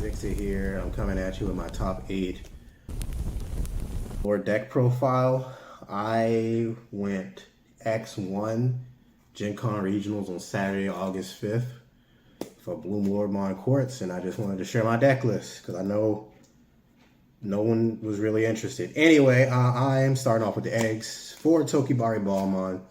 Zixxsa here. I'm coming at you with my top 8 Lord deck profile. I went X1 Gen Con Regionals on Saturday, August 5th for Bloomlordmon Courts, and I just wanted to share my deck list because I know no one was really interested. Anyway, I am starting off with the eggs for Tokibari Ballmon.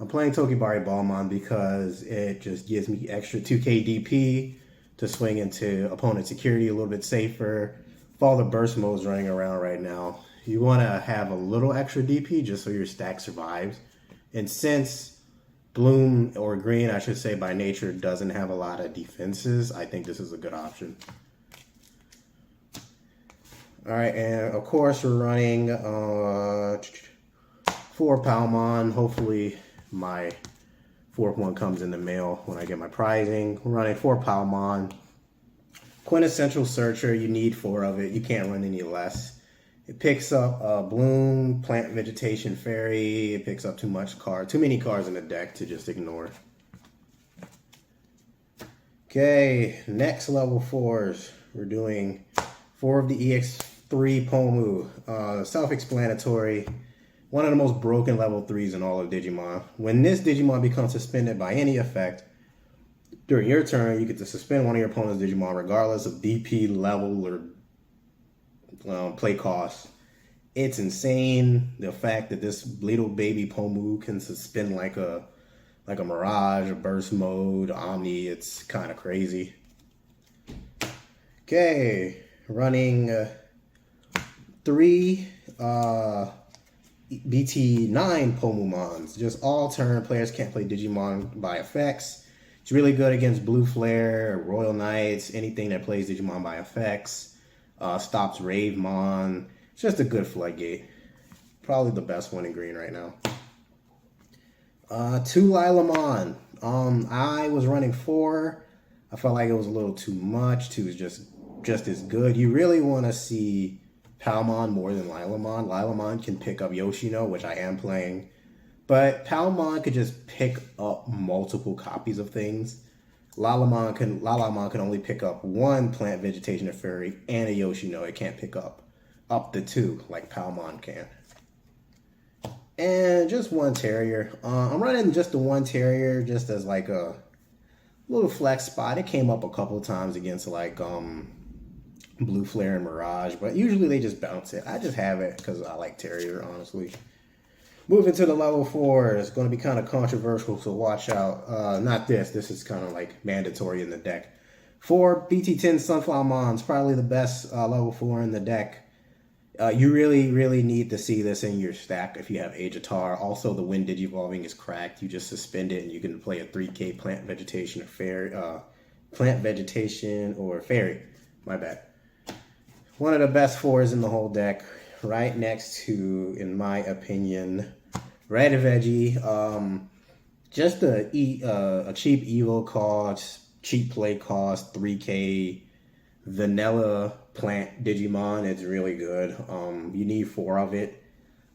I'm playing Tokibari Ballmon because it just gives me extra 2k DP to swing into opponent security a little bit safer. With all the burst modes running around right now, you want to have a little extra DP just so your stack survives. And since Bloom, or Green, I should say, by nature doesn't have a lot of defenses, I think this is a good option. All right, and of course we're running 4 Palmon. Hopefully my fourth one comes in the mail when I get my prizing. We're running 4 Palmon. Quintessential Searcher, you need 4 of it. You can't run any less. It picks up Bloom, Plant Vegetation Fairy. It picks up too many cards in the deck to just ignore. Okay, next level 4s. We're doing 4 of the EX3 Pomu. Self-explanatory. One of the most broken level 3s in all of Digimon. When this Digimon becomes suspended by any effect, during your turn, you get to suspend one of your opponent's Digimon regardless of DP, level, or play cost. It's insane, the fact that this little baby Pomu can suspend like a Mirage, a Burst Mode, Omni. It's kind of crazy. Okay, running 3 BT9 Pomumons. Just all turn, players can't play Digimon by effects. It's really good against Blue Flare, Royal Knights, anything that plays Digimon by effects. Stops Ravemon. It's just a good floodgate. Probably the best one in green right now. 2 Lilamon. I was running 4. I felt like it was a little too much. 2 is just as good. You really want to see Palmon more than Lilamon. Lilamon can pick up Yoshino, which I am playing. But Palmon could just pick up multiple copies of things. Lilamon can only pick up 1 Plant Vegetation or Fairy and a Yoshino. It can't pick up to 2 like Palmon can. And just 1 Terrier. I'm running just the 1 Terrier just as like a little flex spot. It came up a couple of times against like Blue Flare and Mirage, but usually they just bounce it. I just have it because I like Terrier, honestly. Moving to the level 4, it's going to be kind of controversial, so watch out. Not this. This is kind of like mandatory in the deck. 4 BT10 Sunflower Mons, probably the best level 4 in the deck. You really need to see this in your stack if you have Agitar. Also, the Wind Digivolving is cracked. You just suspend it and you can play a 3k Plant Vegetation or Fairy. My bad. One of the best 4s in the whole deck. Right next to, in my opinion, Red Veggie. Just a cheap Evo cost, cheap play cost, 3k vanilla plant Digimon. It's really good. You need 4 of it.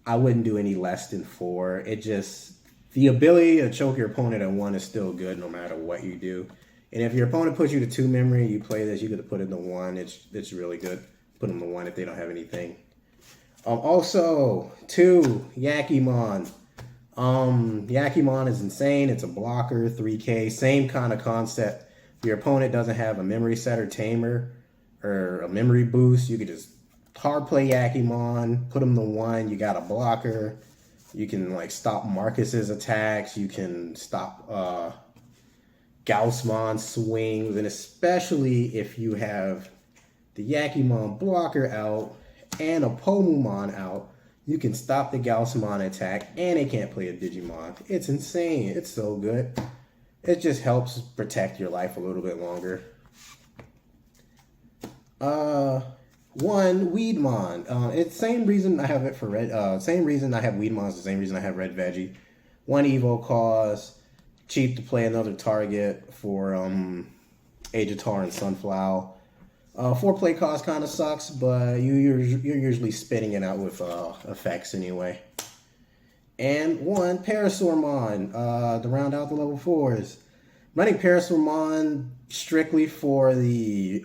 I wouldn't do any less than 4. The ability to choke your opponent at 1 is still good no matter what you do. And if your opponent puts you to 2 memory, you play this, you get to put it to 1. It's really good. Put them to 1 if they don't have anything. Also, 2 Yakimon. Yakimon is insane. It's a blocker, 3k. Same kind of concept. If your opponent doesn't have a memory set or tamer or a memory boost, you could just hard play Yakimon, put them to 1. You got a blocker. You can like stop Marcus's attacks. You can stop Gaussmon swings, and especially if you have the Yakimon blocker out and a Pomumon out, you can stop the Gaussmon attack and it can't play a Digimon. It's insane. It's so good. It just helps protect your life a little bit longer. 1 Weedmon. It's same reason I have it for red. Same reason I have Weedmon is the same reason I have Red Veggie. 1 Evo cost, cheap to play another target for Agitar and Sunflower. 4 play cost kind of sucks, but you're usually spitting it out with effects anyway. And 1 Parasaurmon to round out the level 4s. Running Parasaurmon strictly for the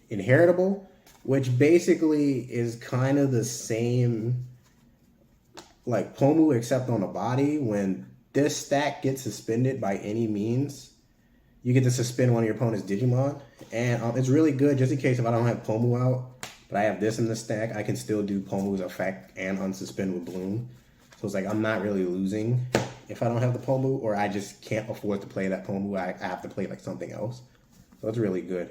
inheritable, which basically is kind of the same like Pomu except on the body. When this stack gets suspended by any means, you get to suspend one of your opponent's Digimon. And it's really good just in case if I don't have Pomu out, but I have this in the stack, I can still do Pomu's effect and unsuspend with Bloom. So it's like I'm not really losing if I don't have the Pomu, or I just can't afford to play that Pomu. I have to play like something else. So it's really good.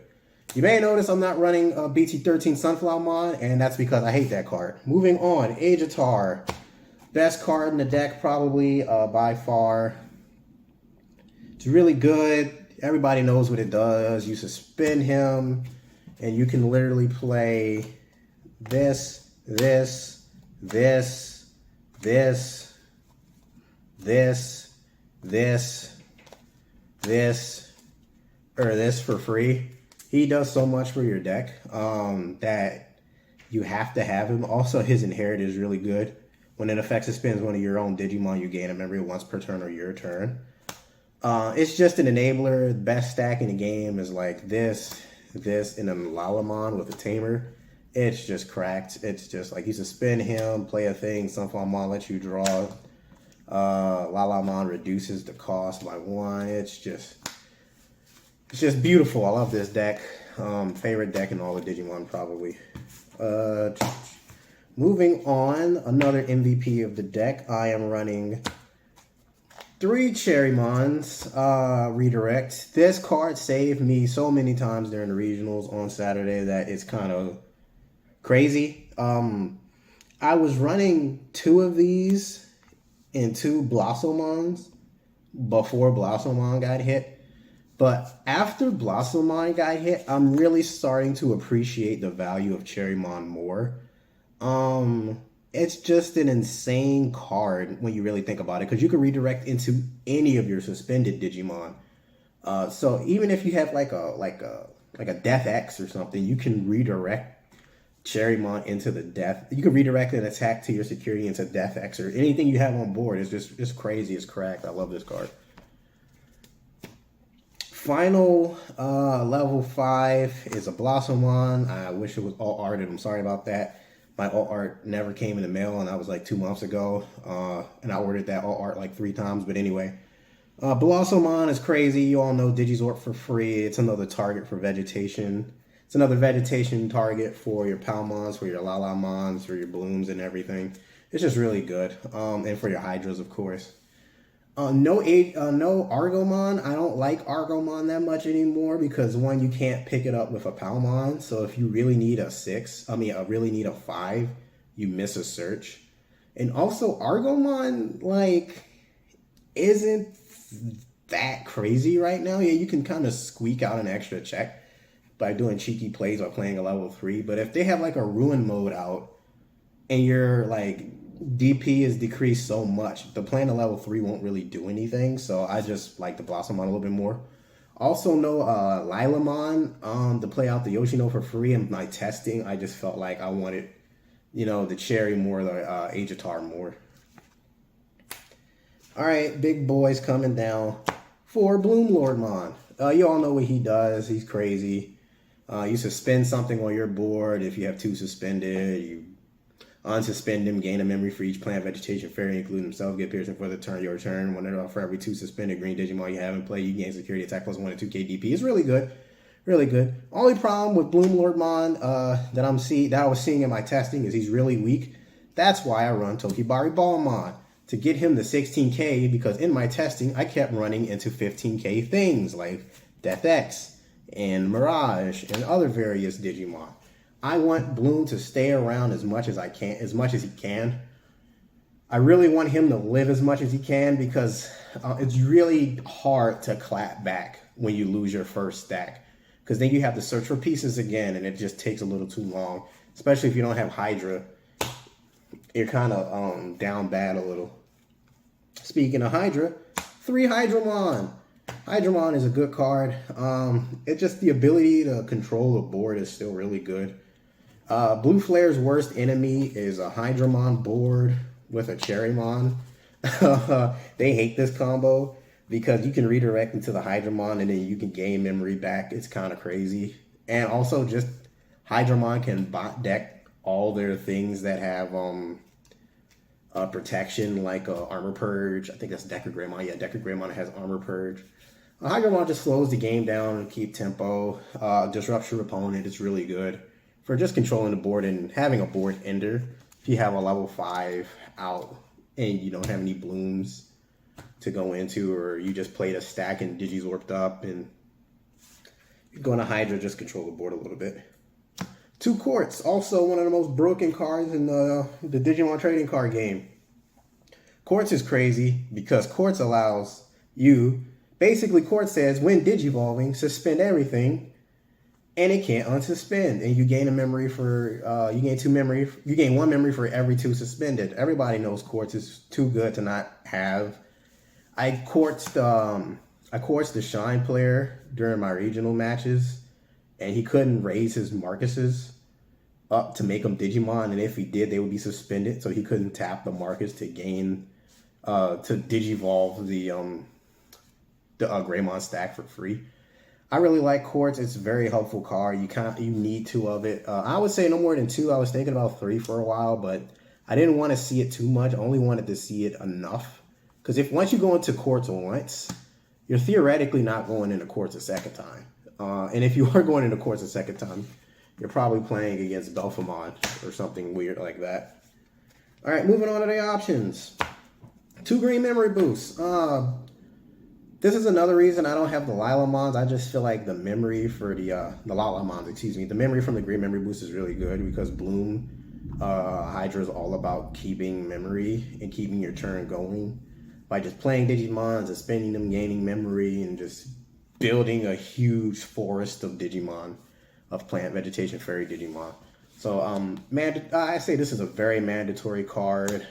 You may notice I'm not running BT13 Sunflowermon, and that's because I hate that card. Moving on, Agitar. Best card in the deck probably by far. It's really good. Everybody knows what it does. You suspend him, and you can literally play this, this, this, this, this, this, this, or this for free. He does so much for your deck that you have to have him. Also, his inherit is really good. When an effect suspends one of your own Digimon, you gain a memory once per turn or your turn. It's just an enabler. The best stack in the game is like this, this, and then Lalamon with a tamer. It's just cracked. It's just like you suspend him, play a thing, Sunflowermon lets you draw. Lalamon reduces the cost by 1. It's just beautiful. I love this deck. Favorite deck in all the Digimon probably. Moving on, another MVP of the deck. I am running 3 Cherrymons redirect. This card saved me so many times during the regionals on Saturday that it's kind of crazy. I was running 2 of these and 2 Blossomons before Blossomon got hit. But after Blossomon got hit, I'm really starting to appreciate the value of Cherrymon more. It's just an insane card when you really think about it, because you can redirect into any of your suspended Digimon. So even if you have like a Death X or something, you can redirect Cherrymon into the Death. You can redirect an attack to your security into Death X or anything you have on board. It's crazy. It's cracked. I love this card. Final level 5 is a Blossomon. I wish it was all arted. I'm sorry about that. My alt art never came in the mail, and that was like 2 months ago. And I ordered that alt art like 3 times. But anyway, Blossomon is crazy. You all know Digizort for free. It's another target for vegetation. It's another vegetation target for your Palmons, for your Lalamons, for your Blooms and everything. It's just really good. And for your Hydras, of course. No Argomon. I don't like Argomon that much anymore because, one, you can't pick it up with a Palmon. So if you really need a 6, really need a 5, you miss a search. And also, Argomon, like, isn't that crazy right now. Yeah, you can kind of squeak out an extra check by doing cheeky plays or playing a level 3. But if they have, like, a Ruin mode out and you're, like, DP is decreased so much, the playing a level 3 won't really do anything. So I just like the Blossomon a little bit more. Also no Lilamon to play out the Yoshino for free. In my testing, I just felt like I wanted, the Cherry more, the Agitar more. All right, big boys coming down for Bloomlordmon. You all know what he does. He's crazy. You suspend something on your board. If you have 2 suspended, you unsuspend them, gain a memory for each plant, vegetation, fairy, including themselves, get piercing for the turn, your turn. For every 2 suspended green Digimon you have in play, you gain security attack plus 1 to 2 KDP. It's really good. Really good. Only problem with Bloomlordmon that I was seeing in my testing is he's really weak. That's why I run Tokibari Ballmon, to get him to 16k, because in my testing, I kept running into 15k things like Death X and Mirage and other various Digimon. I want Bloom to stay around as much as he can. I really want him to live as much as he can, because it's really hard to clap back when you lose your first stack, because then you have to search for pieces again, and it just takes a little too long, especially if you don't have Hydra. You're kind of down bad a little. Speaking of Hydra, 3 Hydramon. Hydramon is a good card. It's just the ability to control the board is still really good. Blue Flare's worst enemy is a Hydramon board with a Cherrymon. They hate this combo because you can redirect into the Hydramon and then you can gain memory back. It's kind of crazy. And also just Hydramon can bot deck all their things that have protection, like Armor Purge. I think that's Decker Greymon. Yeah, Decker Greymon has Armor Purge. Hydramon just slows the game down and keep tempo. Disrupts your opponent. It's really good for just controlling the board and having a board ender. If you have a level 5 out and you don't have any blooms to go into, or you just played a stack and Digizorped up, and you're going to Hydra, just control the board a little bit. 2 Quartz, also one of the most broken cards in the Digimon trading card game. Quartz is crazy because Quartz allows you, basically Quartz says when Digivolving, suspend everything, and it can't unsuspend, and you gain a memory for, you gain 1 memory for every 2 suspended. Everybody knows Quartz is too good to not have. I quartzed the Shine player during my regional matches, and he couldn't raise his Marcuses up to make them Digimon, and if he did, they would be suspended, so he couldn't tap the Marcus to gain, to Digivolve the Greymon stack for free. I really like Quartz. It's a very helpful card. You need 2 of it. I would say no more than 2. I was thinking about 3 for a while, but I didn't want to see it too much. I only wanted to see it enough. Because if once you go into Quartz once, you're theoretically not going into Quartz a second time. And if you are going into Quartz a second time, you're probably playing against Belphemon or something weird like that. All right, moving on to the options. 2 green memory boosts. This is another reason I don't have the Lilamons. I just feel like the memory for the Lilamons, excuse me, the memory from the green memory boost is really good because Bloom Hydra is all about keeping memory and keeping your turn going by just playing Digimon, suspending them, gaining memory, and just building a huge forest of Digimon, of plant vegetation fairy Digimon. So I say this is a very mandatory card.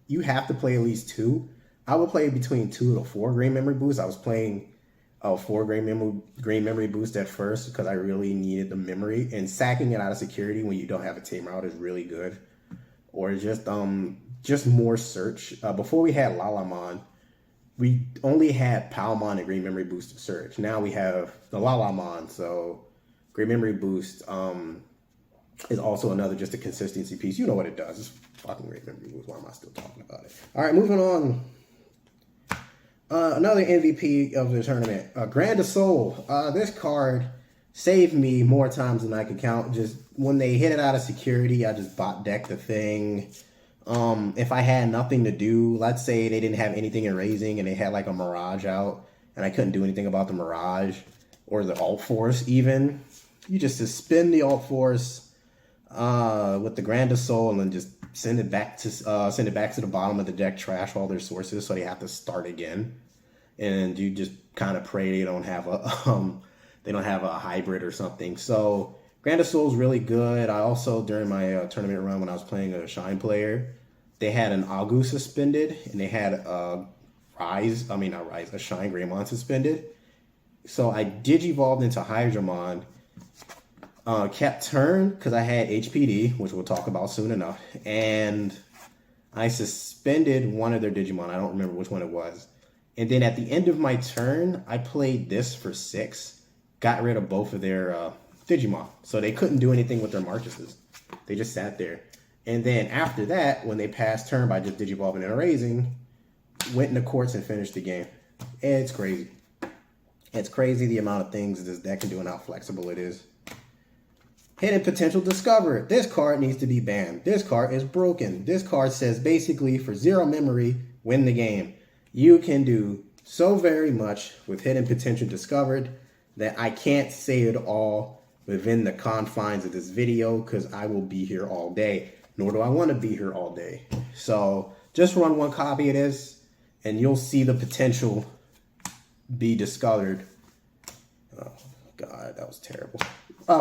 You have to play at least 2. I would play between 2 to 4 green memory boosts. I was playing 4 green memory boost at first because I really needed the memory, and sacking it out of security when you don't have a tamer out is really good. Or just more search. Before we had Lalamon, we only had Palmon and green memory boost to search. Now we have the Lalamon, so green memory boost is also another just a consistency piece. You know what it does. It's fucking green memory boost. Why am I still talking about it? All right, moving on. Another MVP of the tournament, Grand of Soul. This card saved me more times than I could count. Just when they hit it out of security, I just bot decked the thing. If I had nothing to do, let's say they didn't have anything in raising and they had like a Mirage out and I couldn't do anything about the Mirage or the Alt Force even, you just suspend the Alt Force with the Grand of Soul and then just send it back to the bottom of the deck, trash all their sources so they have to start again. And you just kind of pray they don't have a hybrid or something. So Grand of Soul is really good. I also, during my tournament run when I was playing a Shine player, they had an Agu suspended and they had a Shine Greymon suspended. So I Digivolved into Hydramon, kept turn because I had HPD, which we'll talk about soon enough, and I suspended one of their Digimon. I don't remember which one it was. And then at the end of my turn, I played this for 6, got rid of both of their Digimon. So they couldn't do anything with their Marcuses. They just sat there. And then after that, when they passed turn by just Digivolving and erasing, went into Quartz and finished the game. It's crazy. It's crazy the amount of things this deck can do and how flexible it is. Hidden Potential discovered. This card needs to be banned. This card is broken. This card says basically for 0 memory, win the game. You can do so very much with Hidden Potential discovered that I can't say it all within the confines of this video because I will be here all day. Nor do I want to be here all day. So just run 1 copy of this and you'll see the potential be discovered. Oh God, that was terrible.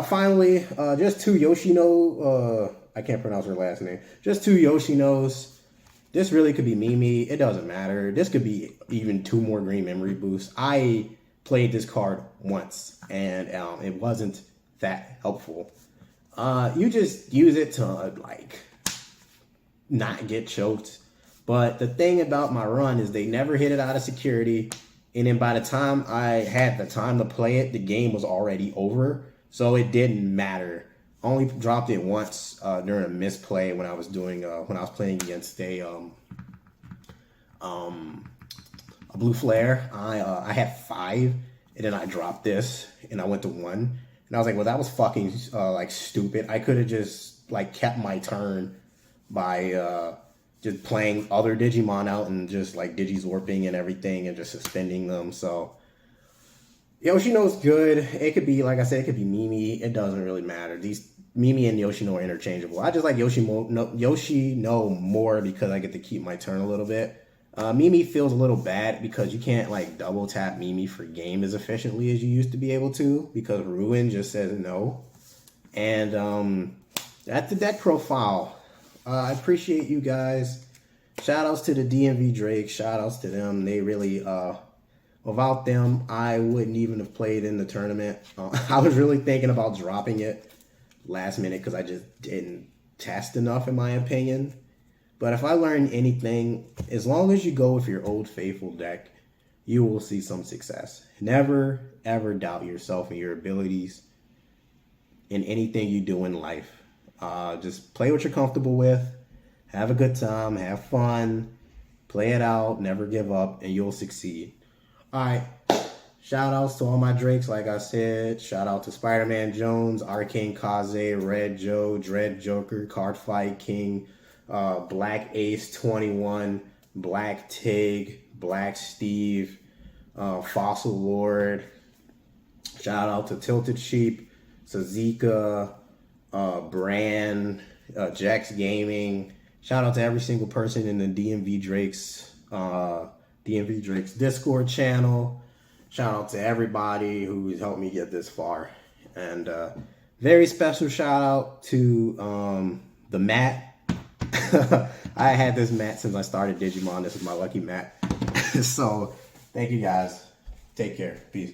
Finally, just 2 Yoshino. I can't pronounce her last name. Just 2 Yoshinos. This really could be Mimi. It doesn't matter. This could be even 2 more green memory boosts. I played this card once and it wasn't that helpful. You just use it to like not get choked. But the thing about my run is they never hit it out of security. And then by the time I had the time to play it, the game was already over. So it didn't matter Only dropped it once during a misplay when I was doing when I was playing against a blue flare. I had 5, and then I dropped this, and I went to 1, and I was like, well, that was fucking like stupid. I could have just like kept my turn by just playing other Digimon out and just like Digizorping and everything and just suspending them. So Yoshino's good. It could be, like I said, it could be Mimi. It doesn't really matter. These Mimi and Yoshino are interchangeable. I just like Yoshino more because I get to keep my turn a little bit. Mimi feels a little bad because you can't like double tap Mimi for game as efficiently as you used to be able to because Ruin just says no. And that's the deck profile. I appreciate you guys. Shout outs to the Dmvdrakes. Shout outs to them. They really without them, I wouldn't even have played in the tournament. I was really thinking about dropping it last minute because I just didn't test enough, in my opinion. But if I learned anything, as long as you go with your old faithful deck, you will see some success. Never, ever doubt yourself and your abilities in anything you do in life. Just play what you're comfortable with. Have a good time. Have fun. Play it out. Never give up, and you'll succeed. All right. Shout outs to all my Drakes, like I said. Shout out to Spider-Man Jones, Arcane Kaze, Red Joe, Dread Joker, Card Fight King, Black Ace 21, Black Tig, Black Steve, Fossil Lord. Shout out to Tilted Sheep, Zixxsa, Brand, Jax Gaming. Shout out to every single person in the Dmvdrakes Discord channel. Shout out to everybody who's helped me get this far. And very special shout out to the mat. I had this mat since I started Digimon. This is my lucky mat. So thank you guys. Take care. Peace.